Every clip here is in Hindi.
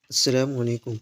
अस्सलाम वालेकुम।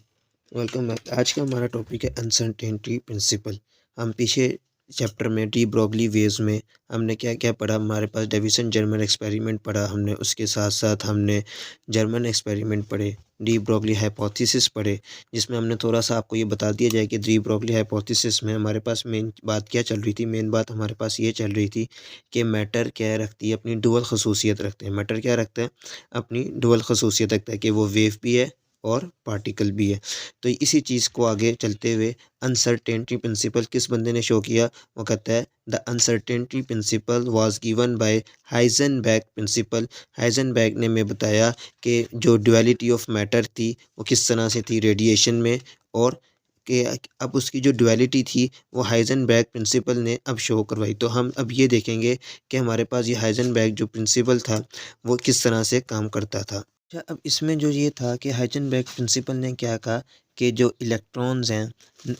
Welcome back. आज का हमारा टॉपिक है अनसर्टेनिटी प्रिंसिपल। हम पीछे चैप्टर में डी ब्रोगली वेव्स में हमने क्या क्या पढ़ा। हमारे पास डेविसन जर्मन एक्सपेरिमेंट पढ़ा हमने, उसके साथ साथ हमने जर्मन एक्सपेरिमेंट पढ़े, डी ब्रोगली हाइपोथेसिस पढ़े, जिसमें हमने थोड़ा सा आपको ये बता दिया जाए कि डी ब्रोगली हाइपोथेसिस में हमारे पास मेन बात क्या चल रही थी। मेन बात हमारे पास ये चल रही थी कि मैटर क्या रखती है, अपनी डुअल खसूसियत रखते हैं। मैटर क्या रखता है, अपनी डुअल खसूसियत रखता है कि वो वेव भी है और पार्टिकल भी है। तो इसी चीज़ को आगे चलते हुए अनसर्टेनिटी प्रिंसिपल किस बंदे ने शो किया, वो कहता है the uncertainty principle was given by Heisenberg principle. Heisenberg ने मैं बताया कि जो डुअलिटी ऑफ मैटर थी वो किस तरह से थी रेडिएशन में, और कि अब उसकी जो डुअलिटी थी वो हाइजेनबर्ग प्रिंसिपल ने अब शो करवाई। तो हम अब ये देखेंगे कि हमारे पास ये हाइजेनबर्ग जो प्रिंसिपल था वो किस तरह से काम करता था। अच्छा, अब इसमें जो ये था कि हाइजेनबर्ग प्रिंसिपल ने क्या कहा कि जो इलेक्ट्रॉन्स हैं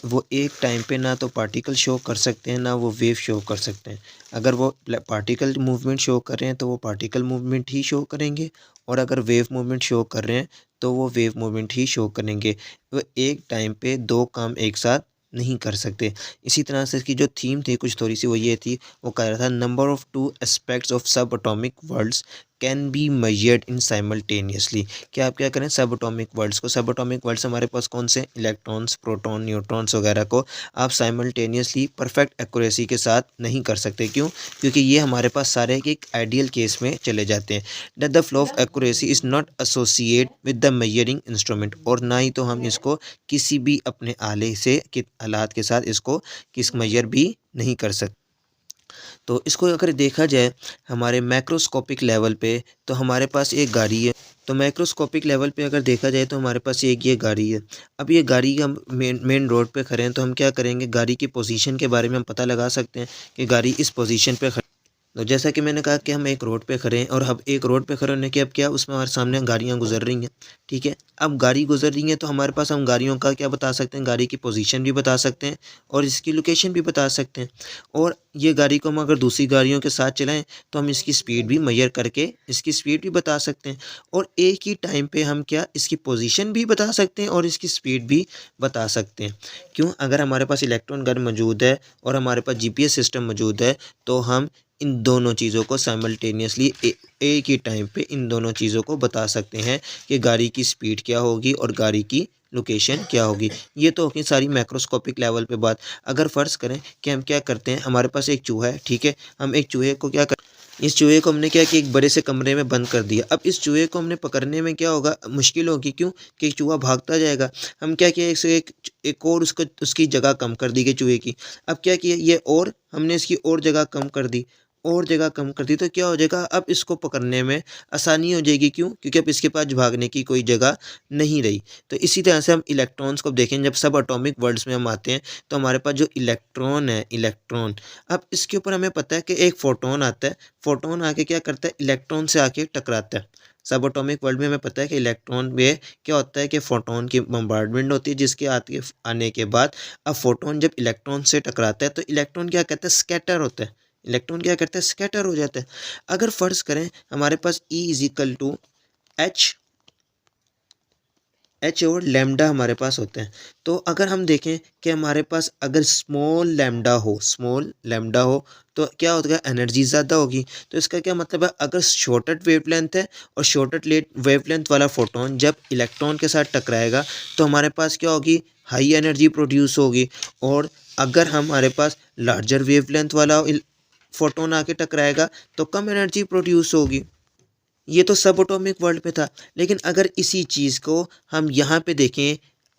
वो एक टाइम पे ना तो पार्टिकल शो कर सकते हैं ना वो वेव शो कर सकते हैं। अगर वो पार्टिकल मूवमेंट शो कर रहे हैं तो वो पार्टिकल मूवमेंट ही शो करेंगे, और अगर वेव मूवमेंट शो कर रहे हैं तो वो वेव मूवमेंट ही शो करेंगे। वो एक टाइम पे दो काम एक साथ नहीं कर सकते। इसी तरह से इसकी जो थीम थी कुछ थोड़ी सी वो ये थी, वो कह रहा था number of two aspects of subatomic worlds can be measured in simultaneously. कि आप क्या करें, सब एटॉमिक वर्ल्ड्स को, सब एटॉमिक वर्ल्ड्स हमारे पास कौन से, इलेक्ट्रॉन्स, प्रोटॉन, न्यूट्रॉन्स वगैरह को आप साइमल्टेनियसली परफेक्ट एक्यूरेसी के साथ नहीं कर सकते। क्यों? क्योंकि ये हमारे पास सारे एक आइडियल केस में चले जाते हैं। That the flow of accuracy is not associate with the measuring instrument, और ना ही तो हम इसको किसी भी अपने आले से आलात के साथ इसको किस मेजर भी नहीं कर सकते। तो इसको अगर देखा जाए हमारे मैक्रोस्कोपिक लेवल पे, तो हमारे पास एक गाड़ी है। तो मैक्रोस्कोपिक लेवल पे अगर देखा जाए तो हमारे पास एक ये गाड़ी है। अब ये गाड़ी हम मेन रोड पे खड़े हैं, तो हम क्या करेंगे, गाड़ी की पोजीशन के बारे में हम पता लगा सकते हैं कि गाड़ी इस पोजीशन पे। तो जैसा कि मैंने कहा कि हम एक रोड पे खड़े हैं, और अब एक रोड पे खड़े होने के अब क्या, उसमें हमारे सामने गाड़ियाँ गुजर रही हैं। ठीक है, अब गाड़ी गुजर रही है तो हमारे पास हम गाड़ियों का क्या बता सकते हैं, गाड़ी की पोजीशन भी बता सकते हैं और इसकी लोकेशन भी बता सकते हैं। और ये गाड़ी को हम अगर दूसरी गाड़ियों के साथ चलाएं तो हम इसकी स्पीड भी मेजर करके इसकी स्पीड भी बता सकते हैं। और एक ही टाइम पे हम क्या, इसकी पोजीशन भी बता सकते हैं और इसकी स्पीड भी बता सकते हैं। क्यों? अगर हमारे पास इलेक्ट्रॉन गन मौजूद है और हमारे पास जीपीएस सिस्टम मौजूद है, तो हम इन दोनों चीज़ों को साइमल्टेनियसली एक ही टाइम पे इन दोनों चीज़ों को बता सकते हैं कि गाड़ी की स्पीड क्या होगी और गाड़ी की लोकेशन क्या होगी। ये तो होगी सारी मैक्रोस्कोपिक लेवल पे बात। अगर फ़र्ज़ करें कि हम क्या करते हैं, हमारे पास एक चूहा है, ठीक है, हम एक चूहे को क्या कर, इस चूहे को हमने क्या किया, एक बड़े से कमरे में बंद कर दिया। अब इस चूहे को हमने पकड़ने में क्या होगा, मुश्किल होगी। क्यों? कि चूहा भागता जाएगा। हम क्या किया, एक और उसको उसकी जगह कम कर दी गई चूहे की। अब क्या किया, ये और हमने इसकी और जगह कम कर दी, और जगह कम कर दी, तो क्या हो जाएगा, अब इसको पकड़ने में आसानी हो जाएगी। क्यों? क्योंकि अब इसके पास भागने की कोई जगह नहीं रही। तो इसी तरह से हम इलेक्ट्रॉन्स को देखें, जब सब एटॉमिक वर्ल्ड्स में हम आते हैं तो हमारे पास जो इलेक्ट्रॉन है, इलेक्ट्रॉन, अब इसके ऊपर हमें पता है कि एक फोटोन आता है। फोटोन आके क्या करता है, इलेक्ट्रॉन से आके टकराता है। सब एटॉमिक वर्ल्ड में हमें पता है कि इलेक्ट्रॉन में क्या होता है कि फोटोन की बम्बार्डमेंट होती है, जिसके आने के बाद अब फोटोन जब इलेक्ट्रॉन से टकराता है तो इलेक्ट्रॉन क्या कहता है, स्कैटर होता है। इलेक्ट्रॉन क्या करता है, स्कैटर हो जाता है। अगर फ़र्ज़ करें हमारे पास E is equal to H और लैम्डा हमारे पास होते हैं। तो अगर हम देखें कि हमारे पास अगर स्मॉल लैम्डा हो तो क्या होगा, एनर्जी ज़्यादा होगी। तो इसका क्या मतलब है, अगर शॉर्टेड वेवलेंथ है और शॉर्टेड वेवलेंथ वाला फोटोन जब इलेक्ट्रॉन के साथ टकराएगा तो हमारे पास क्या होगी, हाई एनर्जी प्रोड्यूस होगी। और अगर हमारे पास लार्जर वेवलेंथ वाला फोटोन आके टकराएगा तो कम एनर्जी प्रोड्यूस होगी। ये तो सब एटॉमिक वर्ल्ड पे था। लेकिन अगर इसी चीज़ को हम यहाँ पे देखें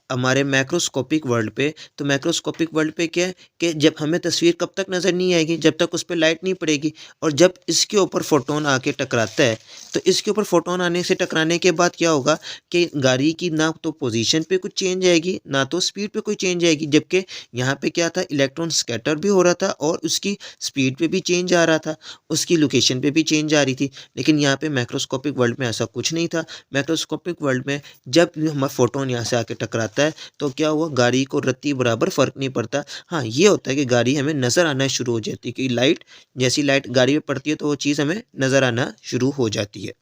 हमारे मैक्रोस्कोपिक वर्ल्ड पे, तो मैक्रोस्कोपिक वर्ल्ड पे क्या है कि जब हमें तस्वीर कब तक नज़र नहीं आएगी, जब तक उस पर लाइट नहीं पड़ेगी। और जब इसके ऊपर फोटोन आके टकराता है तो इसके ऊपर फोटोन आने से टकराने के बाद क्या होगा कि गाड़ी की ना तो पोजीशन पे कुछ चेंज आएगी ना तो स्पीड पे कोई चेंज आएगी। जबकि यहाँ पे क्या था, इलेक्ट्रॉन स्कैटर भी हो रहा था और उसकी स्पीड पे भी चेंज आ रहा था, उसकी लोकेशन पे भी चेंज आ रही थी। लेकिन यहाँ पे मैक्रोस्कोपिक वर्ल्ड में ऐसा कुछ नहीं था। मैक्रोस्कोपिक वर्ल्ड में जब हमारा फोटोन यहाँ से आके टकराता है तो क्या हुआ, गाड़ी को रत्ती बराबर फ़र्क नहीं पड़ता। हाँ, ये होता है कि गाड़ी हमें नज़र आना शुरू हो जाती है कि लाइट, जैसी लाइट गाड़ी में पड़ती है तो वो चीज़ हमें नज़र आना शुरू हो जाती है।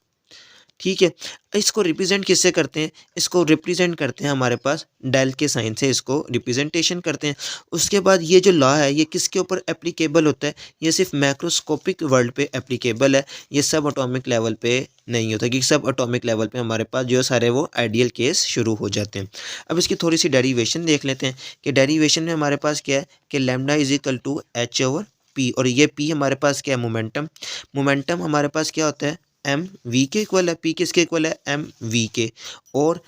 ठीक है। इसको रिप्रेजेंट किससे करते हैं, इसको रिप्रेजेंट करते हैं हमारे पास डेल के साइन से, इसको रिप्रेजेंटेशन करते हैं। उसके बाद ये जो लॉ है ये किसके ऊपर एप्लीकेबल होता है, ये सिर्फ मैक्रोस्कोपिक वर्ल्ड पे एप्लीकेबल है, ये सब एटॉमिक लेवल पे नहीं होता, क्योंकि सब एटॉमिक लेवल पे हमारे पास जो सारे वो आइडियल केस शुरू हो जाते हैं। अब इसकी थोड़ी सी डेरिवेशन देख लेते हैं कि डेरिवेशन में हमारे पास क्या है कि lambda is equal to H over P, और ये पी हमारे पास क्या है, मोमेंटम। मोमेंटम हमारे पास क्या होता है, एम वी के इक्वल है, पी किसके इक्वल है, एम वी के। और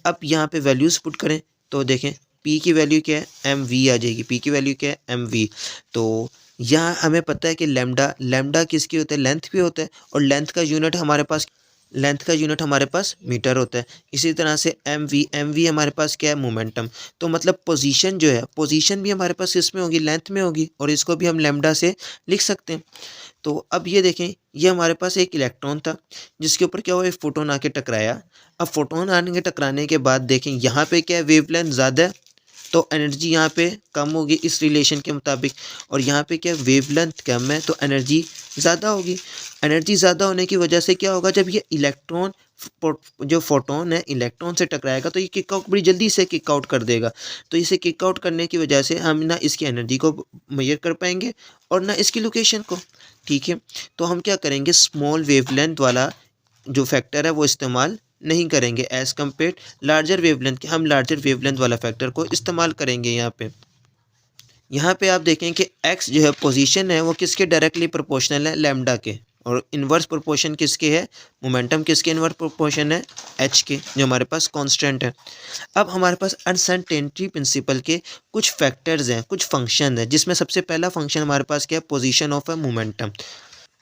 अब यहाँ पे वैल्यूज़ पुट करें तो देखें पी की वैल्यू क्या है, एम वी आ जाएगी, पी की वैल्यू क्या है, एम वी। तो यहाँ हमें पता है कि लैम्डा, लैम्डा किसकी होता है, लेंथ भी होता है, और लेंथ का यूनिट हमारे पास मीटर होता है। इसी तरह से एम वी हमारे पास क्या है, मोमेंटम। तो मतलब पोजीशन जो है, पोजीशन भी हमारे पास इसमें होगी, लेंथ में होगी, और इसको भी हम लैम्डा से लिख सकते हैं। तो अब ये देखें, ये हमारे पास एक इलेक्ट्रॉन था जिसके ऊपर क्या हुआ, एक फोटोन आके टकराया। अब फोटोन आने के टकराने के बाद देखें यहाँ पे क्या है, वेवलेंथ ज़्यादा है तो एनर्जी यहाँ पे कम होगी इस रिलेशन के मुताबिक, और यहाँ पे क्या वेवलेंथ कम है तो एनर्जी ज़्यादा होगी। एनर्जी ज़्यादा होने की वजह से क्या होगा, जब ये इलेक्ट्रॉन जो फोटोन है इलेक्ट्रॉन से टकराएगा तो ये किक आउट बड़ी जल्दी से किक आउट कर देगा। तो इसे किक आउट करने की वजह से हम ना इसकी एनर्जी को मेजर कर पाएंगे और ना इसकी लोकेशन को। ठीक है, तो हम क्या करेंगे, स्मॉल वेवलेंथ वाला जो फैक्टर है वो इस्तेमाल नहीं करेंगे एज़ कम्पेयर लार्जर वेवलेंथ के, हम लार्जर वेवलेंथ वाला फैक्टर को इस्तेमाल करेंगे। यहाँ पे आप देखें कि एक्स जो है पोजीशन है वो किसके डायरेक्टली प्रोपोर्शनल है, लैम्डा के, और इन्वर्स प्रोपोर्शन किसके है, मोमेंटम किसके इन्वर्स प्रोपोर्शन है, एच के, जो हमारे पास कांस्टेंट है। अब हमारे पास अनसर्टेनिटी प्रिंसिपल के कुछ फैक्टर्स हैं, कुछ फंक्शन हैं, जिसमें सबसे पहला फंक्शन हमारे पास क्या है, पोजीशन ऑफ ए मोमेंटम।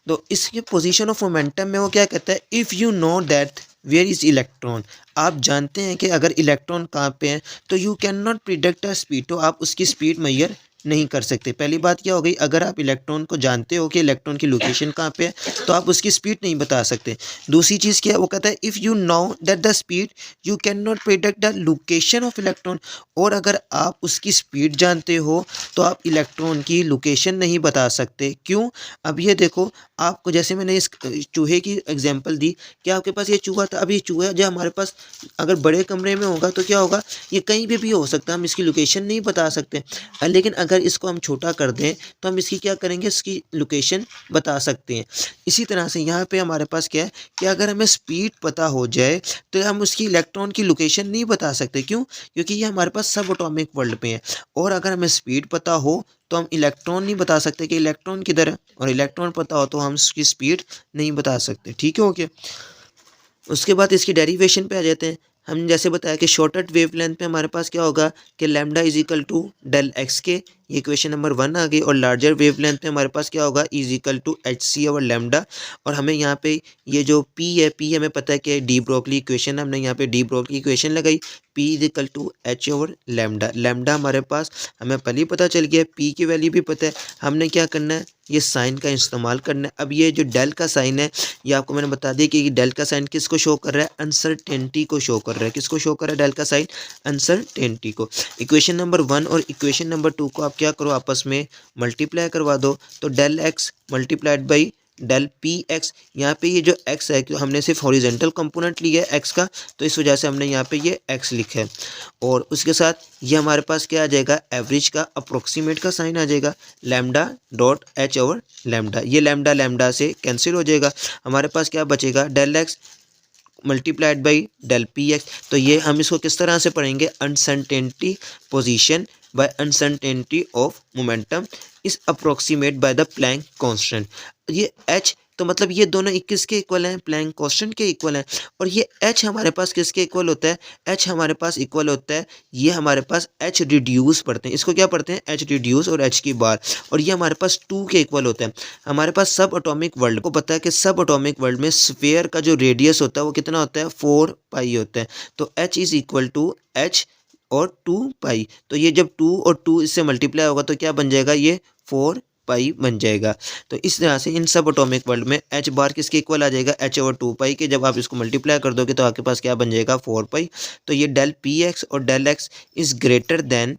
तो इसके पोजीशन ऑफ मोमेंटम में वो क्या कहता है, if you know that where is electron, आप जानते हैं कि अगर इलेक्ट्रॉन कहाँ पे है तो you can not predict a speed, तो आप उसकी स्पीड मेजर नहीं कर सकते। पहली बात क्या हो गई, अगर आप इलेक्ट्रॉन को जानते हो कि इलेक्ट्रॉन की लोकेशन कहाँ पे है तो आप उसकी स्पीड नहीं बता सकते। दूसरी चीज़ क्या है, वो कहता है if you know that the speed you can not predict the location of electron, और अगर आप उसकी स्पीड जानते हो तो आप इलेक्ट्रॉन की लोकेशन नहीं बता सकते। क्यों, अब ये देखो, आपको जैसे मैंने इस चूहे की एग्जांपल दी कि आपके पास ये चूहा था, अब ये चूहा जो हमारे पास अगर बड़े कमरे में होगा तो क्या होगा, ये कहीं पे भी हो सकता है, हम इसकी लोकेशन नहीं बता सकते। लेकिन अगर इसको हम छोटा कर दें तो हम इसकी क्या करेंगे, इसकी लोकेशन बता सकते हैं। इसी तरह से यहाँ पे हमारे पास क्या है कि अगर हमें स्पीड पता हो जाए तो हम उसकी इलेक्ट्रॉन की लोकेशन नहीं बता सकते। क्यों, क्योंकि ये हमारे पास सब एटॉमिक वर्ल्ड पे है, और अगर हमें स्पीड पता हो तो हम इलेक्ट्रॉन नहीं बता सकते कि इलेक्ट्रॉन किधर है, और इलेक्ट्रॉन पता हो तो हम उसकी स्पीड नहीं बता सकते। ठीक है, ओके। उसके बाद इसकी डेरिवेशन पे आ जाते हैं। हम जैसे बताया कि शॉर्टेड वेवलेंथ पे हमारे पास क्या होगा कि lambda is equal to del X के, ये इक्वेशन नंबर 1 आ गई, और लार्जर वेवलेंथ पे हमारे पास क्या होगा, is equal to H C over lambda. और हमें यहाँ पे ये जो पी है, पी हमें पता है कि डी ब्रोगली इक्वेशन, हमने यहाँ पे डी ब्रोगली इक्वेशन लगाई, P is equal to H over lambda. Lambda हमारे पास हमें पहले ही पता चल गया, पी की वैल्यू भी पता है, हमने क्या करना है, ये साइन का इस्तेमाल करना है। अब ये जो डेल का साइन है ये आपको मैंने बता दिया कि डेल का साइन किसको शो कर रहा है, अनसर्टेनिटी को शो कर रहा है। किसको शो कर रहा है डेल का साइन, अनसर्टेनिटी को। इक्वेशन नंबर 1 और इक्वेशन नंबर 2 को आप क्या करो, आपस में मल्टीप्लाई करवा दो, तो del X multiplied by del P X. यहाँ पे ये जो एक्स है, हमने सिर्फ हॉरिजेंटल कंपोनेंट लिया है एक्स का, तो इस वजह से हमने यहाँ पे ये एक्स लिखा है। और उसके साथ ये हमारे पास क्या आ जाएगा, एवरेज का अप्रोक्सीमेट का साइन आ जाएगा, lambda dot H over lambda. ये लैम्डा लैम्डा से कैंसिल हो जाएगा, हमारे पास क्या बचेगा, del X multiplied by del P X. तो ये हम इसको किस तरह से पढ़ेंगे, uncertainty position by uncertainty of momentum is approximate by the Planck constant. ये एच तो मतलब ये दोनों 21 के इक्वल हैं, प्लैंक कांस्टेंट के इक्वल हैं, और ये एच हमारे पास किसके इक्वल होता है, एच हमारे पास इक्वल होता है, ये हमारे पास एच रिड्यूस पढ़ते हैं, इसको क्या पढ़ते हैं, एच रिड्यूस और एच की बार, और ये हमारे पास 2 के इक्वल होता है। हमारे पास सब एटॉमिक वर्ल्ड को पता है कि सब एटॉमिक वर्ल्ड में स्फीयर का जो रेडियस होता है वो कितना होता है, 4 पाई होता है। तो H is equal to H और 2 पाई, तो ये जब 2 और 2 इससे मल्टीप्लाई होगा तो क्या बन जाएगा, ये 4 पाई बन जाएगा। तो इस तरह से इन सब एटॉमिक वर्ल्ड में एच बार किसके इक्वल आ जाएगा, एच ओवर 2 पाई के। जब आप इसको मल्टीप्लाई कर दोगे तो आपके पास क्या बन जाएगा, 4 पाई। तो ये डेल पी एक्स और del X is greater than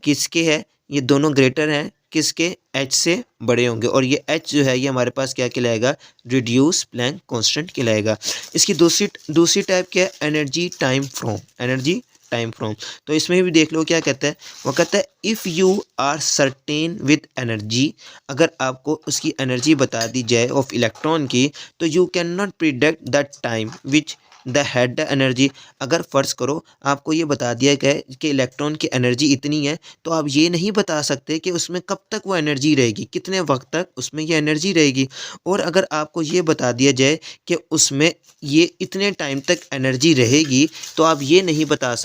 किसके है, ये दोनों ग्रेटर हैं किसके, एच से बड़े होंगे, और ये एच जो है ये हमारे पास क्या कहलाएगा, रिड्यूस प्लैंक कांस्टेंट कहलाएगा। इसकी दूसरी टाइप क्या है, energy time from, energy time from. तो इसमें भी देख लो क्या कहता है, वो कहता है if you are certain with energy, अगर आपको उसकी एनर्जी बता दी जाए ऑफ इलेक्ट्रॉन की, तो you can not predict the time which the had the energy. अगर फ़र्ज़ करो आपको ये बता दिया गया है कि इलेक्ट्रॉन की एनर्जी इतनी है, तो आप ये नहीं बता सकते कि उसमें कब तक वो एनर्जी रहेगी, कितने वक्त तक उसमें ये एनर्जी रहेगी। और अगर आपको ये बता दिया जाए कि उसमें ये इतने टाइम तक एनर्जी रहेगी, तो आप ये नहीं बता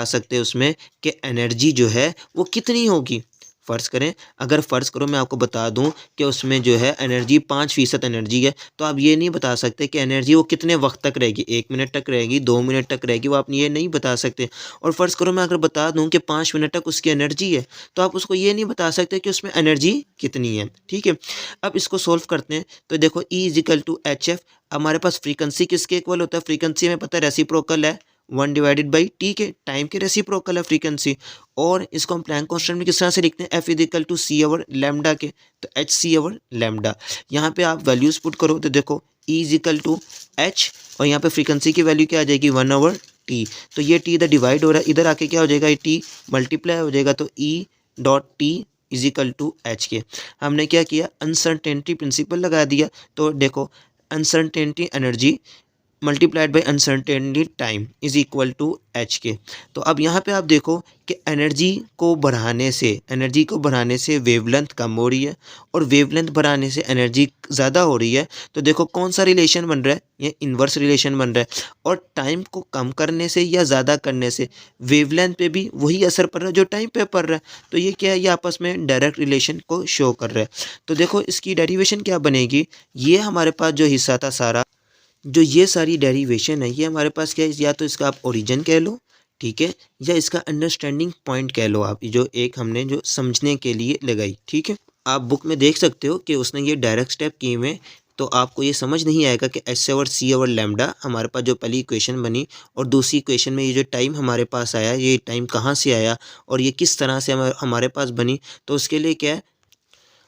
सकते, उसमें कि एनर्जी जो है वो कितनी होगी। फ़र्ज़ करें, अगर फ़र्ज़ करो मैं आपको बता दूं कि उसमें जो है एनर्जी 5% एनर्जी है, तो आप ये नहीं बता सकते कि एनर्जी वो कितने वक्त तक रहेगी, 1 मिनट तक रहेगी, 2 मिनट तक रहेगी, वो आप ये नहीं बता सकते। और फ़र्ज़ करो मैं अगर बता दूं कि 5 मिनट तक उसकी एनर्जी है, तो आप उसको ये नहीं बता सकते कि उसमें एनर्जी कितनी है। ठीक है, अब इसको सोल्व करते हैं। तो देखो E=HF, हमारे पास फ्रीक्वेंसी किसके इक्वल होता है, फ्रीक्वेंसी में पता है रेसिप्रोकल है 1/, ठीक है, टाइम के रेसिप्रोकल है फ्रीक्वेंसी। और इसको हम प्लैंक कांस्टेंट में किस तरह से लिखते हैं, F=C/λ के, तो hc/λ। यहाँ पे आप वैल्यूज़ पुट करो तो देखो E=H, और यहाँ पे फ्रीक्वेंसी की वैल्यू क्या आ जाएगी 1/T। तो ये T इधर डिवाइड हो रहा है, इधर आके क्या हो जाएगा, T मल्टीप्लाई हो जाएगा, तो E.T=H के। हमने क्या किया, अनसर्टेनिटी प्रिंसिपल लगा दिया। तो देखो uncertainty energy multiplied by uncertainty time is equal to H के। तो अब यहाँ पे आप देखो कि एनर्जी को बढ़ाने से वेवलेंथ कम हो रही है, और वेवलेंथ बढ़ाने से एनर्जी ज़्यादा हो रही है। तो देखो कौन सा रिलेशन बन रहा है, ये इन्वर्स रिलेशन बन रहा है। और टाइम को कम करने से या ज़्यादा करने से वेवलेंथ पे भी वही असर पड़ रहा है जो टाइम पे पड़ रहा है। तो ये क्या है, ये आपस में डायरेक्ट रिलेशन को शो कर रहा है। तो देखो इसकी डेरिवेशन क्या बनेगी, ये हमारे पास जो हिस्सा था सारा, जो ये सारी डेरिवेशन है, ये हमारे पास क्या है, या तो इसका आप ओरिजिन कह लो, ठीक है, या इसका अंडरस्टैंडिंग पॉइंट कह लो आप, जो एक हमने जो समझने के लिए लगाई। ठीक है, आप बुक में देख सकते हो कि उसने ये डायरेक्ट स्टेप किए हुए, तो आपको ये समझ नहीं आएगा कि H/C/λ हमारे पास जो पहली इक्वेशन बनी, और दूसरी इक्वेशन में ये जो टाइम हमारे पास आया, ये टाइम कहाँ से आया और ये किस तरह से हमारे पास बनी। तो उसके लिए क्या है,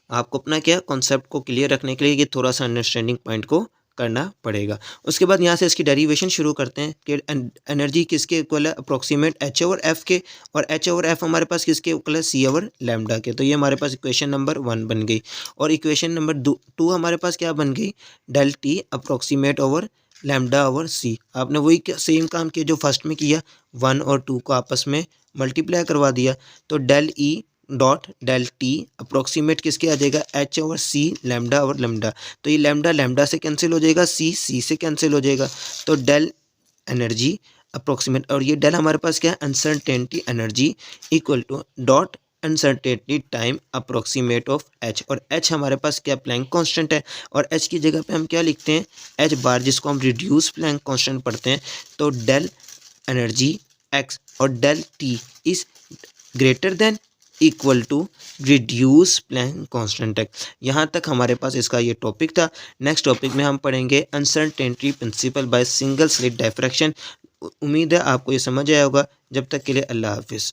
आपको अपना क्या कॉन्सेप्ट को क्लियर रखने के लिए ये थोड़ा सा अंडरस्टैंडिंग पॉइंट को करना पड़ेगा। उसके बाद यहाँ से इसकी डेरिवेशन शुरू करते हैं कि एनर्जी किसके इक्वल है, अप्रोक्सीमेट H/F के, और H/F हमारे पास किसके इक्वल है, C/λ के। तो ये हमारे पास इक्वेशन नंबर 1 बन गई। और इक्वेशन नंबर 2 हमारे पास क्या बन गई, del T approximate over λ/C। आपने वही सेम काम किया जो फर्स्ट में किया, 1 और 2 को आपस में मल्टीप्लाई करवा दिया। तो del T अप्रोक्सीमेट किसके आ जाएगा, H/C λ/λ। तो ये लैम्डा से कैंसिल हो जाएगा, C से कैंसिल हो जाएगा। तो डेल एनर्जी अप्रोक्सीमेट, और ये डेल हमारे पास क्या है, uncertainty energy equal to dot uncertainty time approximate of H। और H हमारे पास क्या, प्लैंक कांस्टेंट है, और H की जगह पे हम क्या लिखते हैं, H बार, जिसको हम रिड्यूस प्लैंक कांस्टेंट पढ़ते हैं। तो डेल एनर्जी X और del T is greater than equal to reduce Planck constant है। यहाँ तक हमारे पास इसका ये टॉपिक था। नेक्स्ट टॉपिक में हम पढ़ेंगे uncertainty principle by single slit diffraction. उम्मीद है आपको ये समझ आया होगा। जब तक के लिए अल्लाह हाफिज़।